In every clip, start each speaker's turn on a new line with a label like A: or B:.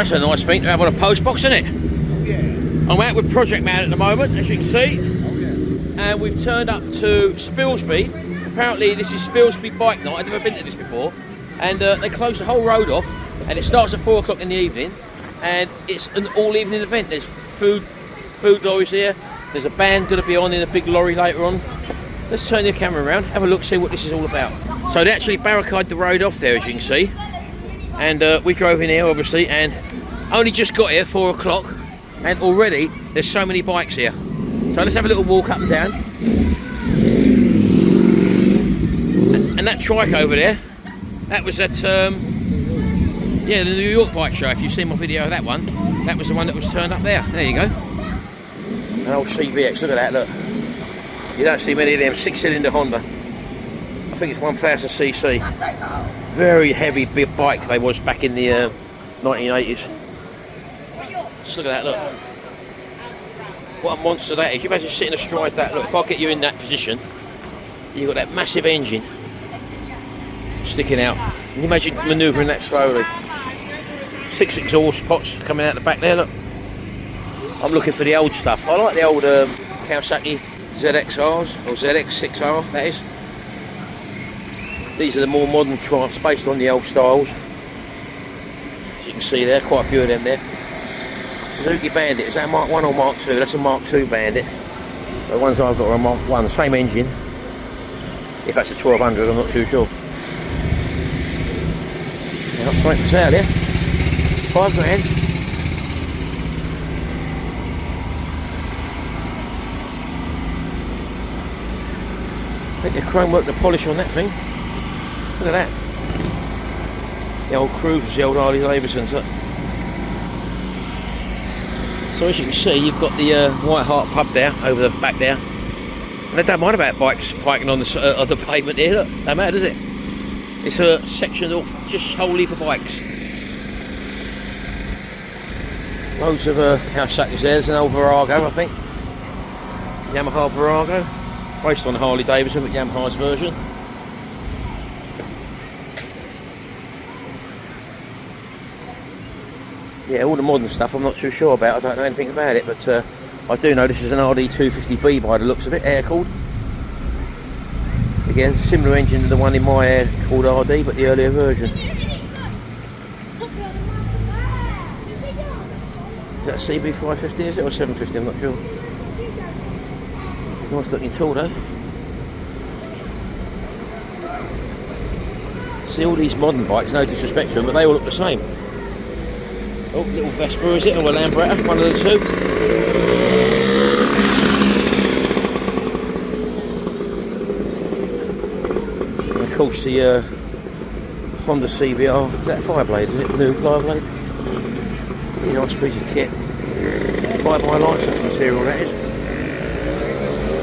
A: That's a nice thing to have on a post box, isn't it?
B: Oh, yeah.
A: I'm out with Project Man at the moment, as you can see.
B: Oh, yeah.
A: And we've turned up to Spilsby. Apparently this is Spilsby bike night. I've never been to this before. And they close the whole road off, and it starts at 4 o'clock in the evening. And it's an all-evening event. There's food lorries here. There's a band going to be on in a big lorry later on. Let's turn the camera around, have a look, see what this is all about. So they actually barricade the road off there, as you can see. And we drove in here, obviously, and only just got here, 4 o'clock. And already, there's so many bikes here. So let's have a little walk up and down. And that trike over there, that was at, yeah, the New York bike show. If you've seen my video of that one, that was the one that was turned up there. There you go. An old CBX, look at that, look. You don't see many of them, 6-cylinder Honda. I think it's 1000cc. Very heavy big bike they was back in the 1980s. Just look at that, look. What a monster that is. You imagine sitting astride that, look, if I get you in that position, you've got that massive engine sticking out. Can you imagine manoeuvring that slowly? 6 exhaust pots coming out the back there, look. I'm looking for the old stuff. I like the old Kawasaki ZXRs, or ZX6R, that is. These are the more modern trikes based on the old styles. As you can see there, quite a few of them there. Suzuki Bandit, is that a Mark 1 or Mark 2? That's a Mark 2 Bandit. The ones I've got are a Mark 1, the same engine. If that's a 1200, I'm not too sure. Got something for sale here. 5 grand. I think the chrome work, the polish on that thing. Look at that. The old Cruisers, the old Harley Davidsons. Look. So as you can see, you've got the White Hart pub there, over the back there. And they don't mind about bikes biking on the pavement here, look. Don't matter, does it? It's a section off just wholly for bikes. Loads of Kawasaki's there. There's an old Virago, I think. Yamaha Virago. Based on Harley Davidson, but Yamaha's version. Yeah, all the modern stuff I'm not too sure about. I don't know anything about it, but I do know this is an RD250B by the looks of it, air-cooled. Again, similar engine to the one in my air-cooled RD, but the earlier version. Is that a CB550, is it, or 750? I'm not sure. Nice looking tool though. See all these modern bikes, no disrespect to them, but they all look the same. Oh, little Vespa is it, or a Lambretta, one of the two. And of course the Honda CBR, is that a Fireblade, is it? New Fireblade. Really nice piece of kit. Buy-by licence material that is.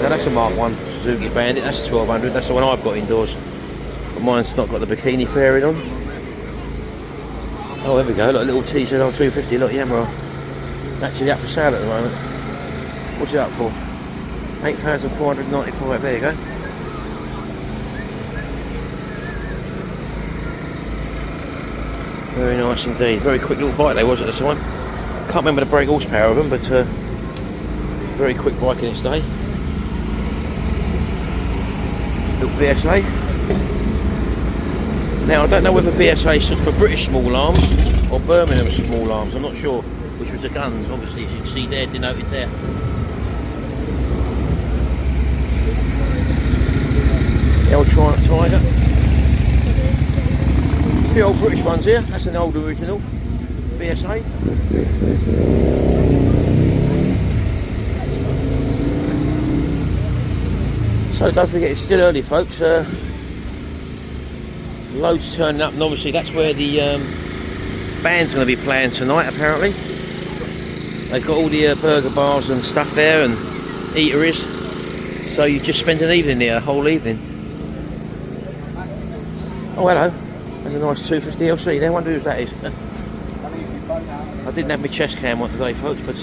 A: Now that's a Mark 1 Suzuki Bandit, that's a 1200, that's the one I've got indoors. But mine's not got the bikini fairing on. Oh, there we go, look, a little TZR 250, look, Yamaha. Actually up for sale at the moment. What's it up for? 8,495, there you go. Very nice indeed, very quick little bike they was at the time. Can't remember the brake horsepower of them, but very quick bike in its day. Little BSA. Now I don't know whether BSA stood for British Small Arms or Birmingham Small Arms, I'm not sure which was the guns, obviously, as you can see there, denoted there. The old Tiger. A few old British ones here, that's an old original BSA. So don't forget, it's still early, folks. Loads turning up, and obviously that's where the band's going to be playing tonight, apparently. They've got all the burger bars and stuff there, and eateries. So you just spend an evening there, a whole evening. Oh, hello. There's a nice 250 LC there. I wonder whose that is. I didn't have my chest cam on today, folks, but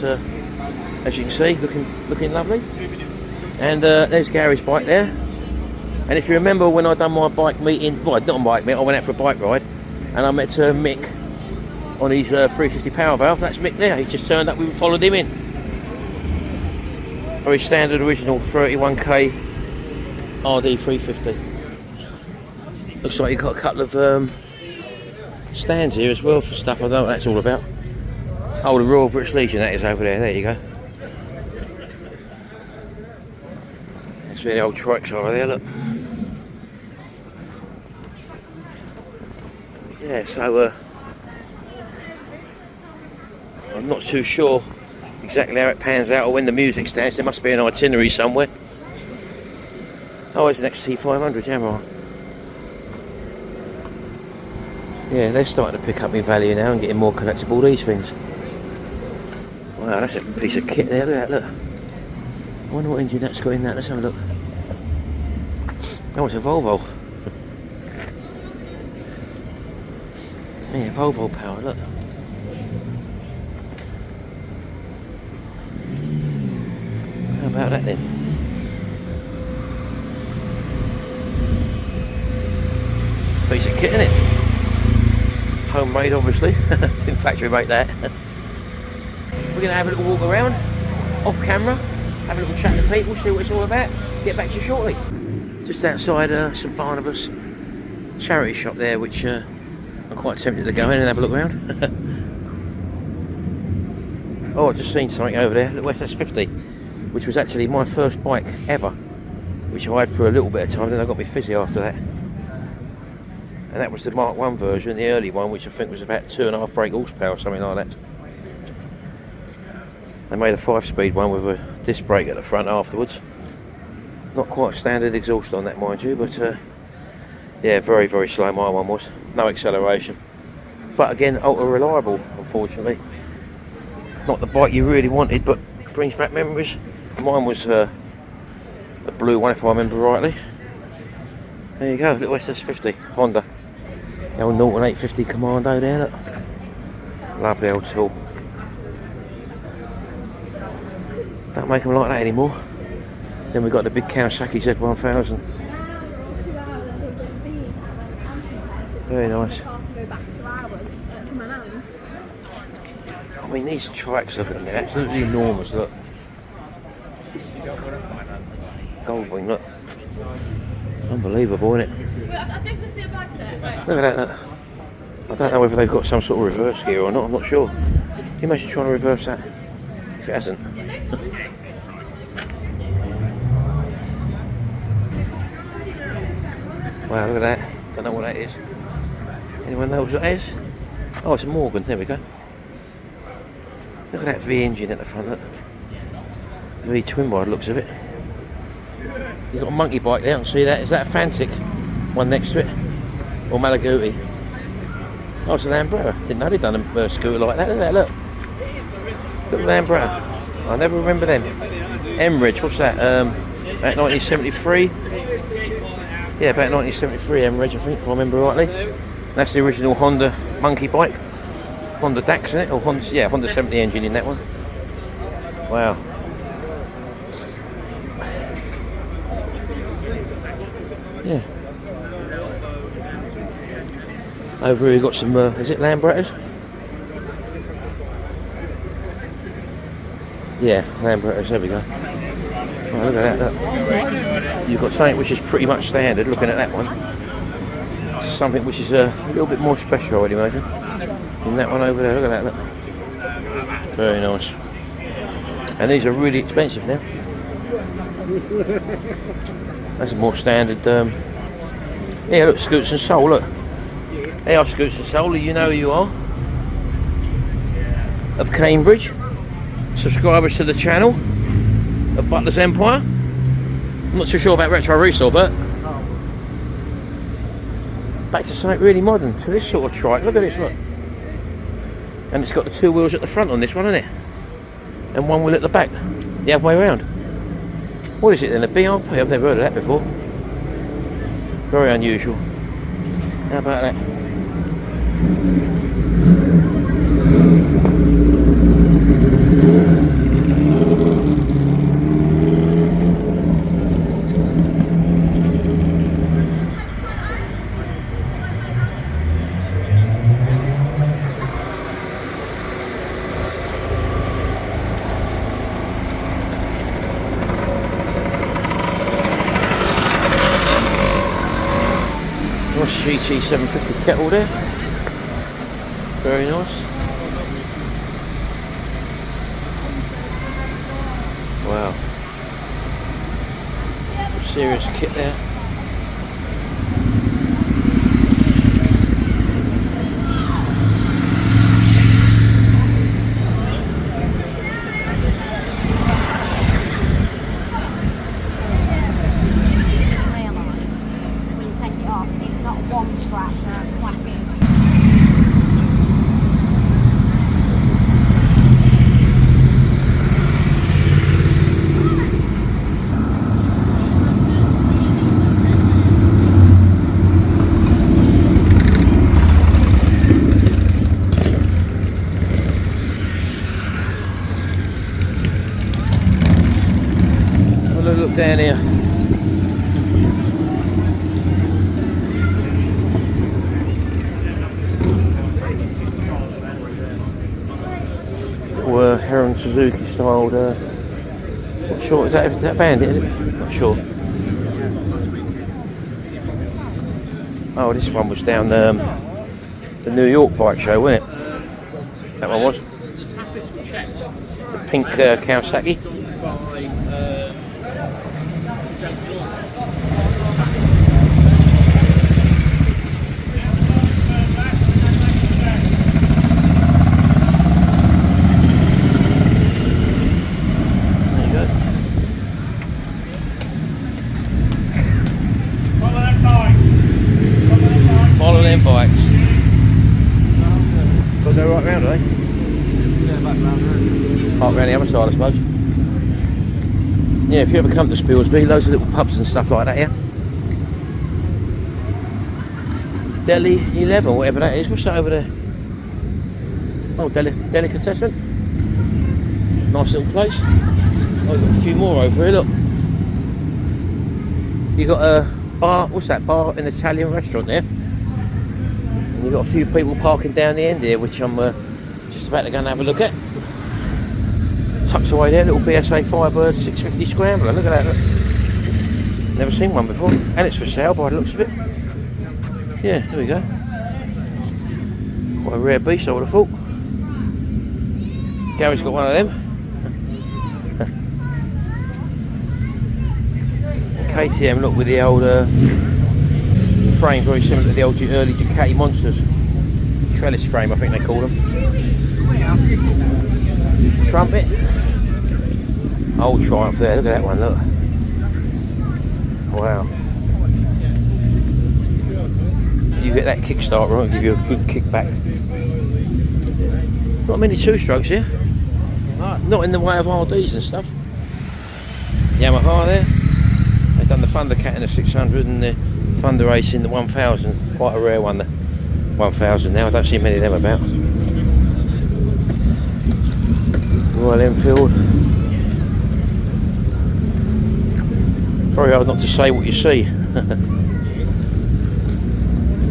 A: as you can see, looking lovely. And there's Gary's bike there. And if you remember when I done my bike meeting, well, not a bike meet, I went out for a bike ride, and I met Mick on his 350 power valve. That's Mick there. He just turned up. We followed him in. Very standard original 31k RD 350. Looks like you've got a couple of stands here as well for stuff. I don't know what that's all about. Oh, the Royal British Legion, that is over there. There you go. That's where the old trikes are over there, look. Yeah, so I'm not too sure exactly how it pans out or when the music starts. There must be an itinerary somewhere. Oh, it's an XT500 Yamaha. Yeah, they're starting to pick up in value now and getting more collectible, these things. Wow, that's a piece of kit there, look at that, look. I wonder what engine that's got in that, let's have a look. Oh, it's a Volvo. Yeah, Volvo power, look. How about that then? Piece of kit, isn't it? Homemade, obviously. Didn't factory make that. We're going to have a little walk around, off camera, have a little chat to people, see what it's all about. Get back to you shortly. Just outside St Barnabas charity shop there, which I'm quite tempted to go in and have a look around. Oh, I've just seen something over there, the SS50, which was actually my first bike ever, which I had for a little bit of time, then I got me fizzy after that. And that was the Mark 1 version, the early one, which I think was about 2.5 brake horsepower or something like that. They made a 5-speed one with a disc brake at the front afterwards. Not quite standard exhaust on that, mind you, but yeah, very, very slow my one was. No acceleration. But again, ultra reliable, unfortunately. Not the bike you really wanted, but brings back memories. Mine was a blue one, if I remember rightly. There you go, little SS50, Honda. The old Norton 850 Commando there, look. Lovely old tool. Don't make them like that anymore. Then we've got the big Kawasaki Z1000. Very nice. I mean, these tracks, look at them, they're absolutely enormous, look. Goldwing, look. Unbelievable, isn't it? Look at that, look. I don't know whether they've got some sort of reverse gear or not, I'm not sure. Can you imagine trying to reverse that? If it hasn't. Wow, look at that. Don't know what that is. Anyone knows what that is? Oh, it's a Morgan, there we go. Look at that V engine at the front, look. V twin by the looks of it. You've got a monkey bike there, I can see that. Is that a Fantic? One next to it? Or Malaguti? Oh, it's an Lambretta. Didn't know they'd done a scooter like that. Look at that, look. Look at the Lambretta. I never remember them. Emridge, what's that? About 1973? Yeah, about 1973 Emridge, I think, if I remember rightly. That's the original Honda monkey bike. Honda DAX, isn't it? Or Honda, yeah, Honda 70 engine in that one. Wow. Yeah. Over here we've got some, is it Lambrettas? Yeah, Lambrettas, there we go. Oh, look at that, look. You've got something which is pretty much standard, looking at that one. Something which is a little bit more special, I would imagine. In that one over there, look at that, look. Very nice. And these are really expensive now. That's a more standard, yeah, look, Scoots and Soul, look. They are Scoots and Soul, you know who you are. Of Cambridge. Subscribers to the channel of Butler's Empire. I'm not too sure about Retro Resale, but back to something really modern, to this sort of trike. Look at this, look. And it's got the two wheels at the front on this one, isn't it? And one wheel at the back, the other way around. What is it then, a BRP? I've never heard of that before. Very unusual. How about that? GT 750 kettle there. Very nice. Wow. Serious kit there. Look down here. Little Heron Suzuki styled. Not sure, is that Bandit? Is it? Not sure. Oh, this one was down the New York bike show, wasn't it? That one was. The pink Kawasaki. Follow them bikes. Got to go right round, are they?
B: Yeah, back round.
A: Park round the other side, I suppose. Yeah, if you ever come to Spilsby, loads of little pubs and stuff like that here. Deli 11, whatever that is. What's that over there? Oh, Delicatessen. Nice little place. Oh, we've got a few more over here, look. You got a bar, what's that, bar, an Italian restaurant there. And you've got a few people parking down the end here, which I'm just about to go and have a look at. Tucked away there, little BSA Firebird 650 Scrambler, look at that. Look. Never seen one before, and it's for sale by the looks of it. Yeah, there we go. Quite a rare beast, I would have thought. Gary's got one of them. KTM, look, with the old frame, very similar to the old early Ducati Monsters. Trellis frame, I think they call them. Trumpet. Old Triumph there, look at that one, look. Wow. You get that kickstart right, give you a good kick back. Not many two-strokes here. Not in the way of RDs and stuff. Yamaha there. They've done the Thundercat in the 600 and the Thunder Ace in the 1000. Quite a rare one, the 1000 now. I don't see many of them about. Royal Enfield. Very hard not to say what you see.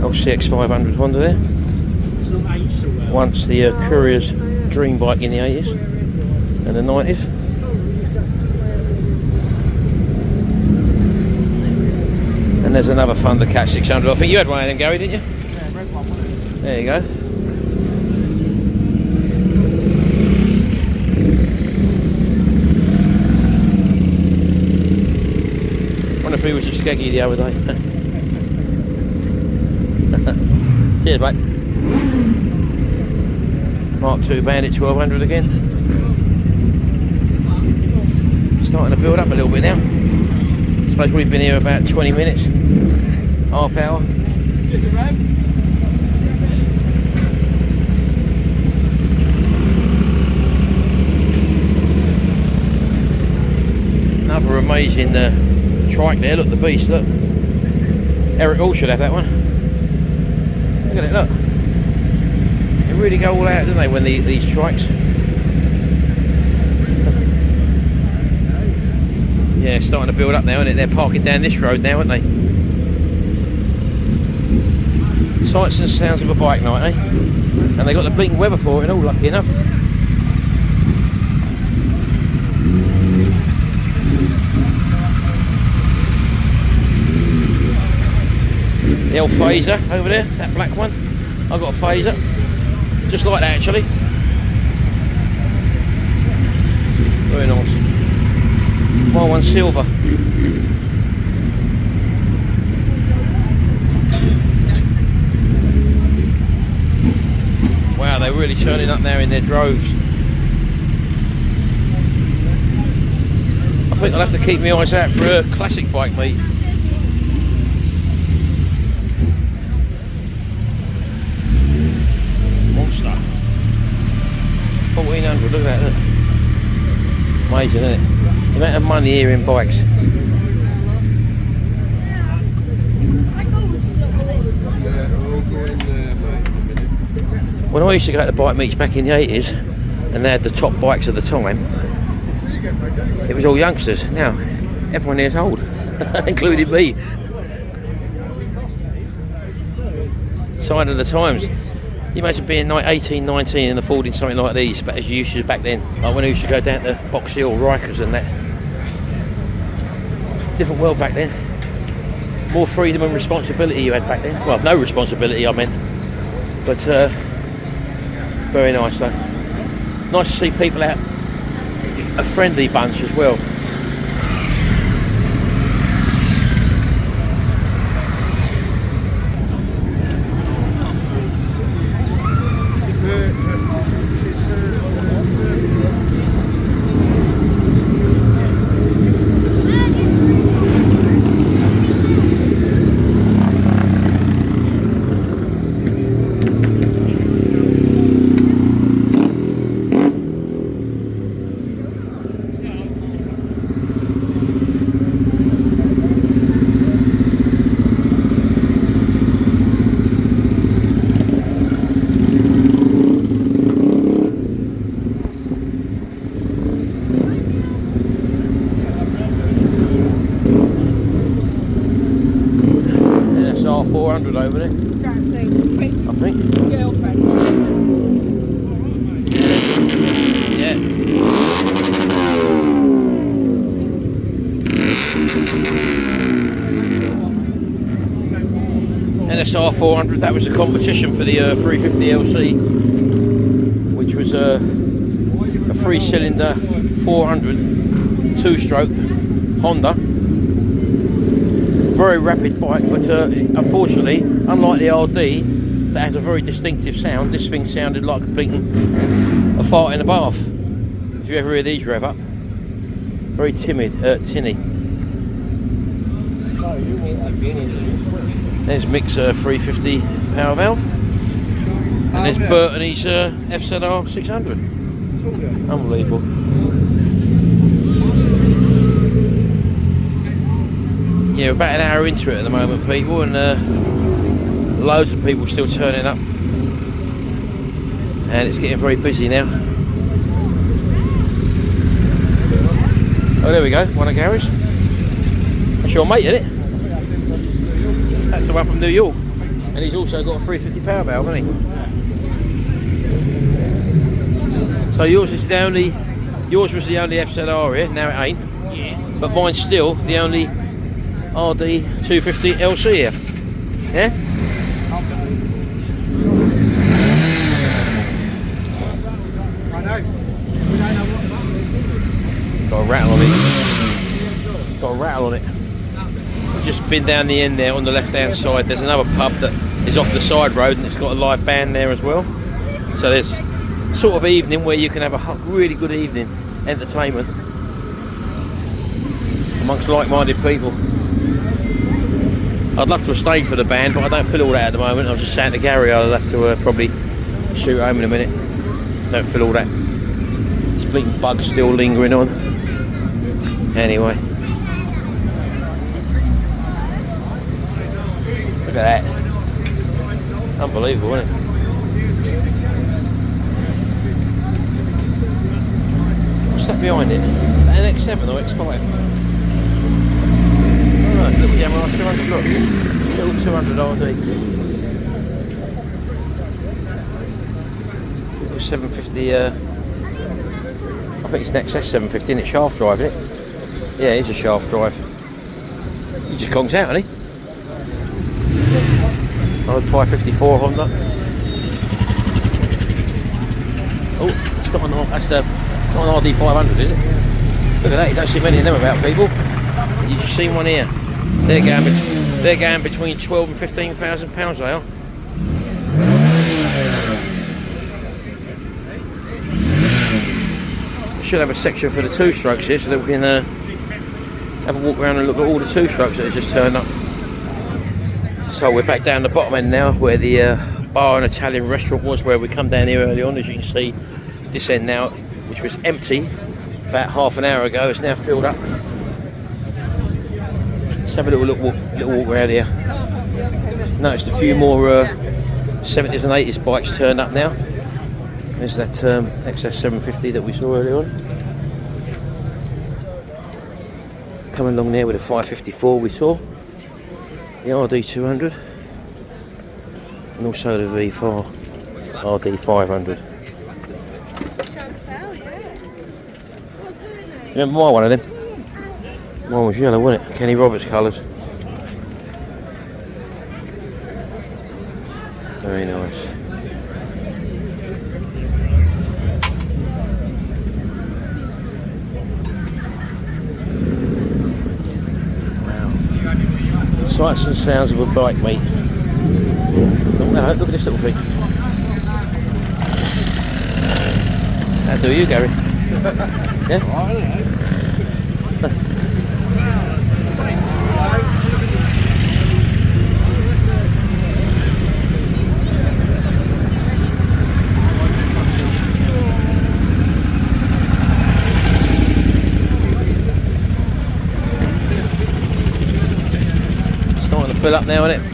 A: Old CX500 Honda there. Once the courier's dream bike in the 80s and the 90s. And there's another Thundercat 600. I think you had one of them, Gary, didn't you?
B: Yeah, red one, wasn't it?
A: There you go. Wonder if he was at Skeggy the other day. Cheers, mate. Mark II Bandit 1200 again. Starting to build up a little bit now. I suppose we've been here about 20 minutes, half hour. Another amazing trike there, look, the beast, look. Eric Hall should have that one. Look at it, look. They really go all out, don't they, when these trikes? Yeah, starting to build up now, isn't it? They're parking down this road now, aren't they? Sights and sounds of a bike night, eh? And they got the blinking weather for it and all, lucky enough. The old phaser over there, that black one. I've got a phaser, just like that actually. Very nice. My one's silver. Wow, they're really turning up now in their droves. I think I'll have to keep my eyes out for a classic bike meet. Monster. 1400, look at that. Look. Amazing, isn't it? The amount of money here in bikes. When I used to go to bike meets back in the 80s and they had the top bikes of the time, it was all youngsters. Now, everyone here's old, including me. Sign of the times. You imagine being like 18, 19 and affording something like these, but as you used to back then, like when I used to go down to Box Hill, Rikers and that. Different world back then. More freedom and responsibility you had back then. Well, no responsibility I meant. But very nice though. Nice to see people out. A friendly bunch as well. Over there, I think.
C: Girlfriend.
A: Yeah. NSR 400. That was a competition for the 350LC, which was a 3-cylinder 400 2-stroke Honda. Very rapid bike, but unfortunately, unlike the RD that has a very distinctive sound, this thing sounded like a fart in a bath. If you ever hear these rev up, very tinny. There's Mick's 350 power valve, and there's Bert and his FZR 600. Unbelievable. Yeah, we're about an hour into it at the moment, people, and loads of people still turning up, and it's getting very busy now. Oh, there we go, one of Gary's. That's your mate, isn't it? That's the one from New York, and he's also got a 350 power valve, hasn't he? So yours was the only FZR here. Now it ain't. Yeah. But mine's still the only RD 250 LC here. Yeah? Got a rattle on it. Got a rattle on it. I've just been down the end there on the left hand side. There's another pub that is off the side road and it's got a live band there as well. So there's sort of evening where you can have a really good evening entertainment amongst like-minded people. I'd love to have stayed for the band, but I don't feel all that at the moment. I'm just sat in the Gary. I'll have to probably shoot home in a minute. Don't feel all that. This bleeding bug's still lingering on. Anyway. Look at that. Unbelievable, isn't it? What's that behind it? Is that an X7 or X5? Little Yamaha 200, look. Little 200 RD. Little 750, I think it's an XS 750, isn't it? Shaft drive, isn't it? Yeah, it's a shaft drive. He just conks out, hasn't he? Old 554 Honda. Oh, it's not an, that's not an RD500, is it? Look at that, you don't see many of them about, people. You just seen one here. They're going between 12 and 15,000 pounds, they are. Should have a section for the two-strokes here so that we can have a walk around and look at all the two-strokes that have just turned up. So we're back down the bottom end now where the bar and Italian restaurant was, where we come down here early on. As you can see, this end now, which was empty about half an hour ago, is now filled up. Let's have a little walk around here. Noticed a few more 70s and 80s bikes turned up now. There's that XS 750 that we saw earlier on. Coming along there with a 554 we saw. The RD 200. And also the V4 RD 500. Remember my one of them? Mine was yellow, wasn't it? Kenny Roberts colours. Very nice. Sights and sounds of a bike, mate. Oh, no, look at this little thing. That'll do you, Gary. Yeah? Fill up now, isn't it?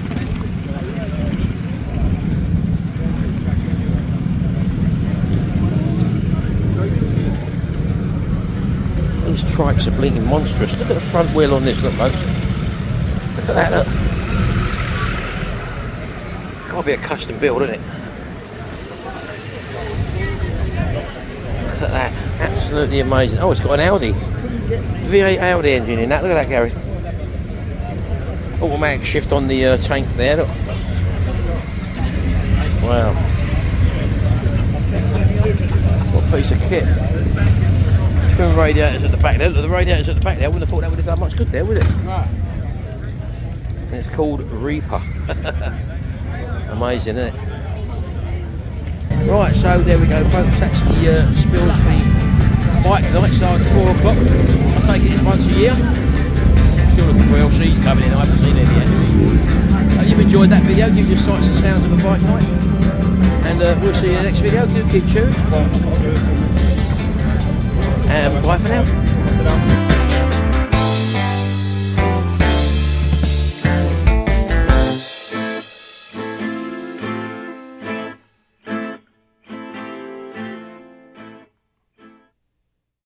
A: These trikes are blinking monstrous. Look at the front wheel on this, look, folks. Look at that, look. It's got to be a custom build, isn't it? Look at that. Absolutely amazing. Oh, it's got an Audi. V8 Audi engine in that. Look at that, Gary. Automatic shift on the tank there, look. Wow. What a piece of kit. Twin radiators at the back there. Look at the radiators at the back there. I wouldn't have thought that would have done much good there, would it? Right. And it's called Reaper. Amazing, isn't it? Right, so there we go, folks. That's the Spilsby bike night starting at 4 o'clock. I take it it's once a year. Still looking for LCs coming in, I haven't seen any yet. Hope you've enjoyed that video, give you the sights and sounds of a bike night. And we'll see you in the next video. Do keep tuned. And bye for now.